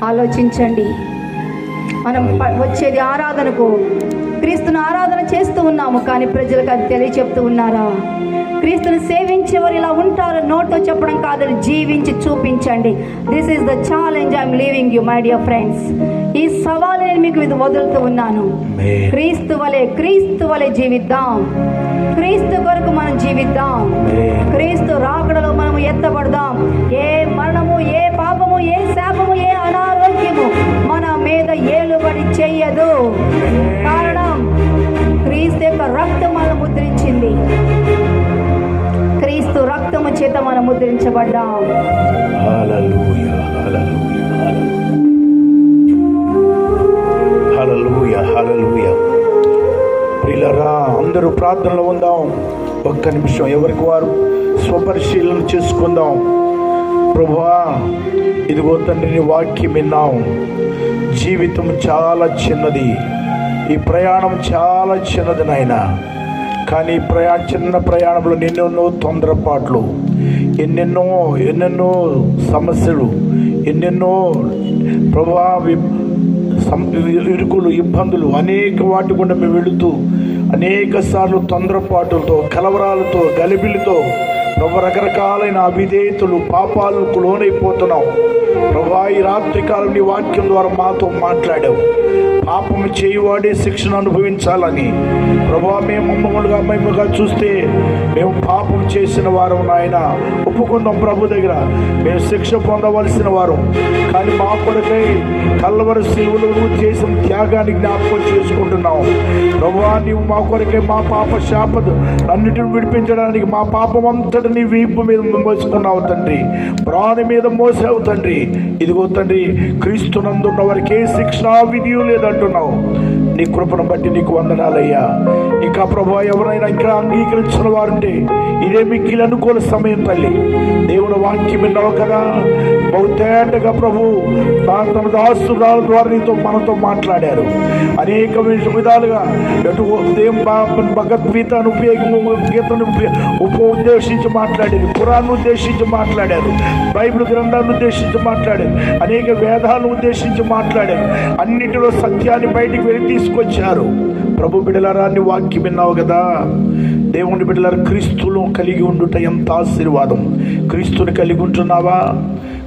ఆలోచించండి. మనం వచ్చేది ఆరాధనకు, క్రీస్తును ఆరాధన చేస్తూ ఉన్నాము, కానీ ప్రజలకు అది తెలియచెప్తూ ఉన్నారా? క్రీస్తుని సేవించేవారు ఇలా ఉంటారు, నోట్తో చెప్పడం కాదు, జీవించి చూపించండి. This is the challenge I'm leaving you my dear friends. ఈ సవాలు నేను మీకు ఇది వదులుతూ ఉన్నాను. క్రీస్తు వలె జీవిద్దాం. క్రీస్తు కొరకు మనం జీవిద్దాం. క్రీస్తు రాకడలో మనం ఎత్తబడదాం. ఏ మరణము, ఏ పాపము, ఏ శాపము, ఏ అనారోగ్యము మన మీద ఏలుబడి చెయ్యదు. కారణం, క్రీస్తు యొక్క రక్తం మనం ముద్రించింది. క్రీస్తు రక్తము చేత మనం ముద్రించబడ్డాం. హల్లెలూయా, హల్లెలూయా, హల్లెలూయా, హల్లెలూయా. ప్రియులారా, అందరూ ప్రార్థనలో ఉందాం. ఒక్క నిమిషం ఎవరికి వారు స్వపరిశీలన చేసుకుందాం. ప్రభువా, ఇదిగో తండ్రి, నీ వాక్యం విన్నాం. జీవితం చాలా చిన్నది, ఈ ప్రయాణం చాలా చిన్నది నాయనా. కానీ చిన్న ప్రయాణంలో ఎన్నెన్నో తొందరపాట్లు, ఎన్నెన్నో సమస్యలు, ఎన్నెన్నో ప్రభా ఇరుకులు, ఇబ్బందులు, అనేక వాటి గుండా మేము వెళుతూ అనేక సార్లు తొందరపాటులతో, కలవరాలతో, గలిబిలితో ప్రభు రకరకాలైన అవిధేయతలు, పాపాలకు లోనైపోతున్నాం. ప్రభా, ఈ రాత్రికాలం నీ వాక్యం ద్వారా మాతో మాట్లాడావు. పాపము చేయువాడే శిక్షను అనుభవించాలని. ప్రభా, మేము మమ్మల్గా చూస్తే మేము పాపం చేసిన వారం నాయన ఒప్పుకుందాం. ప్రభు దగ్గర మేము శిక్ష పొందవలసిన వారు, కానీ మా కొరకై కల్వరి శిలువలో నువ్వు చేసిన త్యాగాన్ని జ్ఞాపకం చేసుకుంటున్నావు. ప్రభువా, నీవు మా కొరకై మా పాప శాపదు అన్నిటిని విడిపించడానికి మా పాపం అంతటి నీ వీపు మీద మోసుకున్నావు తండ్రి. ప్రాణి మీద మోసావు తండ్రి. ఇదిగో తండ్రి, క్రీస్తునందున్న వారికి ఏ శిక్షా విధియు లేదంటున్నావు. నీ కృపను బట్టి నీకు వందనాలయ్యా. ఇంకా ప్రభు, ఎవరైనా ఇంకా అంగీకరించిన వారుంటే ఇదే మిక్కిలి అనుకూల సమయం తల్లి. దేవుని వాక్యం విన్నావు కదా, బహుతేటగా ప్రభు తన దాసురాల ద్వారా నీతో మనతో మాట్లాడారు. అనేక విధాలుగా భగవద్గీతను గీతను ఉద్దేశించి మాట్లాడారు, ఖురాన్ను ఉద్దేశించి మాట్లాడారు, బైబిల్ గ్రంథాన్ని ఉద్దేశించి మాట్లాడారు, అనేక వేదాలను ఉద్దేశించి మాట్లాడారు. అన్నిటిలో సత్యాన్ని బయటికి వెళ్ళి తీసుకొచ్చారు. ప్రభు బిడ్డలారా, నీ వాక్యం విన్నావు కదా. దేవుని బిడ్డలారా, క్రీస్తులో కలిగి ఉండుట ఎంత ఆశీర్వాదం. క్రీస్తుని కలిగి ఉంటున్నావా?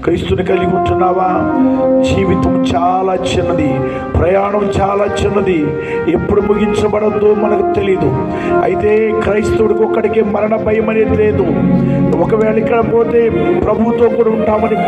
క్రీస్తుని కలిగి ఉంటున్నావా? జీవితం చాలా చిన్నది, ప్రయాణం చాలా చిన్నది, ఎప్పుడు ముగించబడద్దో మనకు తెలీదు. అయితే క్రైస్తవుడికి ఒక్కడికి మరణ భయం అనేది లేదు. ఒకవేళ ఇక్కడ పోతే ప్రభుతో కూడా ఉంటామని